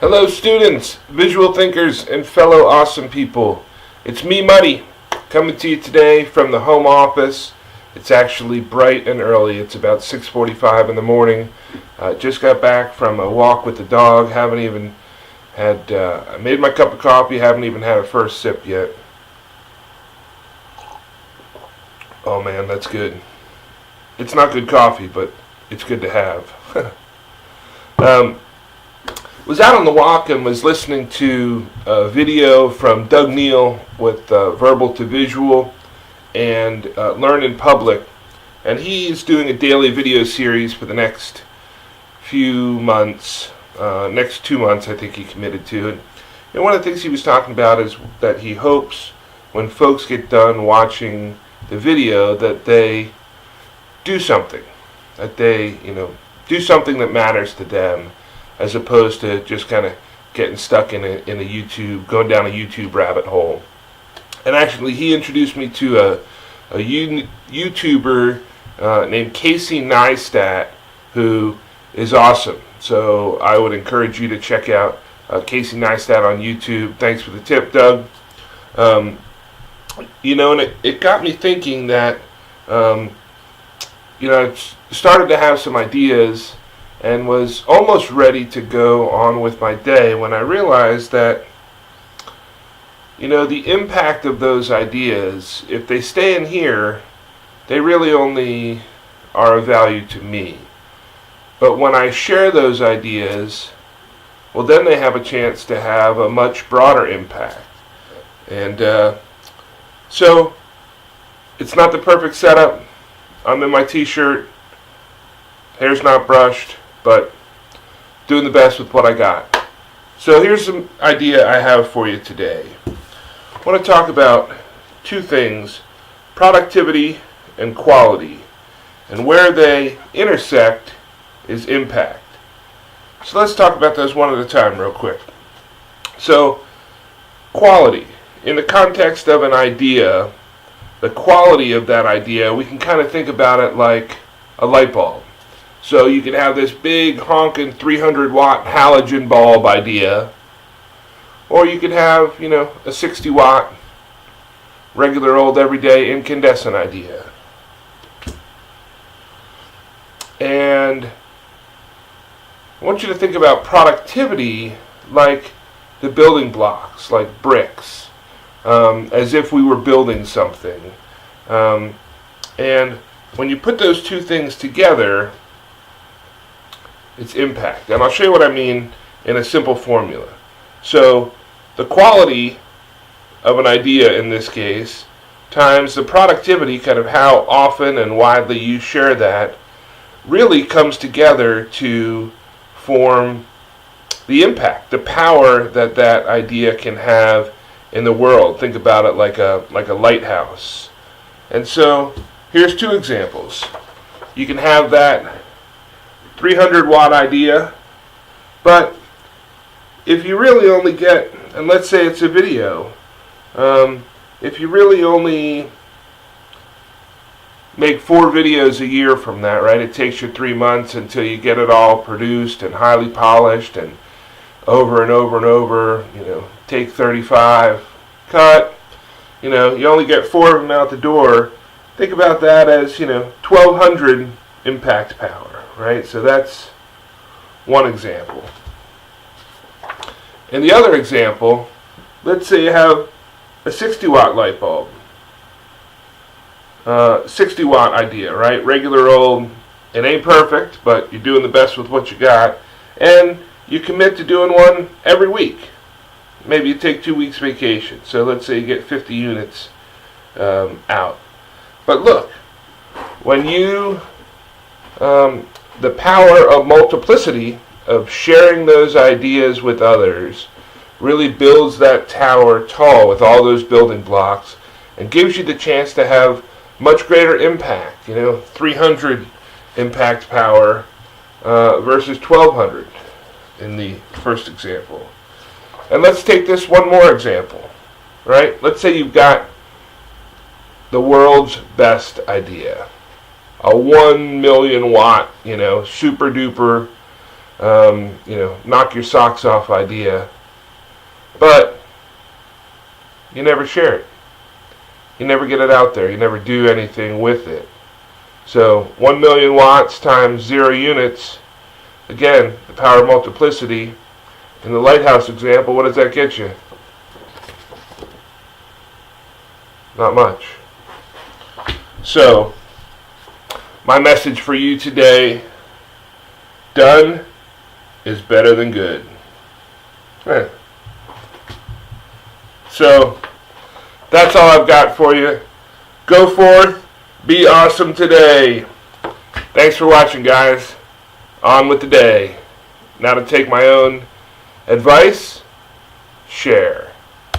Hello students, visual thinkers, and fellow awesome people. It's me, Muddy, coming to you today from the home office. It's actually bright and early. It's about 6:45 in the morning. Just got back from a walk with the dog. Haven't even had, I made my cup of coffee, haven't even had a first sip yet. Oh man, that's good. It's not good coffee, but it's good to have. Was out on the walk and was listening to a video from Doug Neal with Verbal to Visual and Learn in Public. And he's doing a daily video series for the next few months, next 2 months I think he committed to. And one of the things he was talking about is that he hopes when folks get done watching the video that they do something, that they, do something that matters to them, as opposed to just kind of getting stuck in a YouTube, going down a YouTube rabbit hole. And actually, he introduced me to a YouTuber named Casey Neistat, who is awesome. So I would encourage you to check out Casey Neistat on YouTube. Thanks for the tip, Doug. And it got me thinking that, I started to have some ideas and was almost ready to go on with my day when I realized that, the impact of those ideas, if they stay in here, they really only are of value to me. But when I share those ideas, well, then they have a chance to have a much broader impact. And so it's not the perfect setup. I'm in my t-shirt, hair's not brushed, but doing the best with what I got. So here's some idea I have for you today. I want to talk about two things, productivity and quality. And where they intersect is impact. So let's talk about those one at a time real quick. So, quality. In the context of an idea, the quality of that idea, we can kind of think about it like a light bulb. So you can have this big honking 300 watt halogen bulb idea, or you could have, a 60 watt regular old everyday incandescent idea. And I want you to think about productivity like the building blocks, like bricks, as if we were building something. And when you put those two things together, it's impact. And I'll show you what I mean in a simple formula. So the quality of an idea in this case times the productivity, kind of how often and widely you share that, really comes together to form the impact, the power that that idea can have in the world. Think about it like a lighthouse. And so here's two examples. You can have that 300 watt idea, but if you really only get, and let's say it's a video, if you really only make 4 videos a year from that, right? It takes you 3 months until you get it all produced and highly polished and over and over and over, take 35, cut, you only get 4 of them out the door. Think about that as, 1,200 impact power. Right? So that's one example. And the other example, let's say you have a 60 watt light bulb. 60 watt idea, right? Regular old, it ain't perfect, but you're doing the best with what you got. And you commit to doing one every week. Maybe you take 2 weeks vacation. So let's say you get 50 units out. But look, when you the power of multiplicity, of sharing those ideas with others, really builds that tower tall with all those building blocks and gives you the chance to have much greater impact. 300 impact power versus 1,200 in the first example. And let's take this one more example, right? Let's say you've got the world's best idea. A 1 million watt, super duper knock your socks off idea, but you never share it. You never get it out there. You never do anything with it. So 1 million watts times 0 units, again, the power of multiplicity. In the lighthouse example, what does that get you? Not much. So, my message for you today, done is better than good. Right. So, that's all I've got for you. Go forth, be awesome today. Thanks for watching, guys. On with the day. Now to take my own advice, share.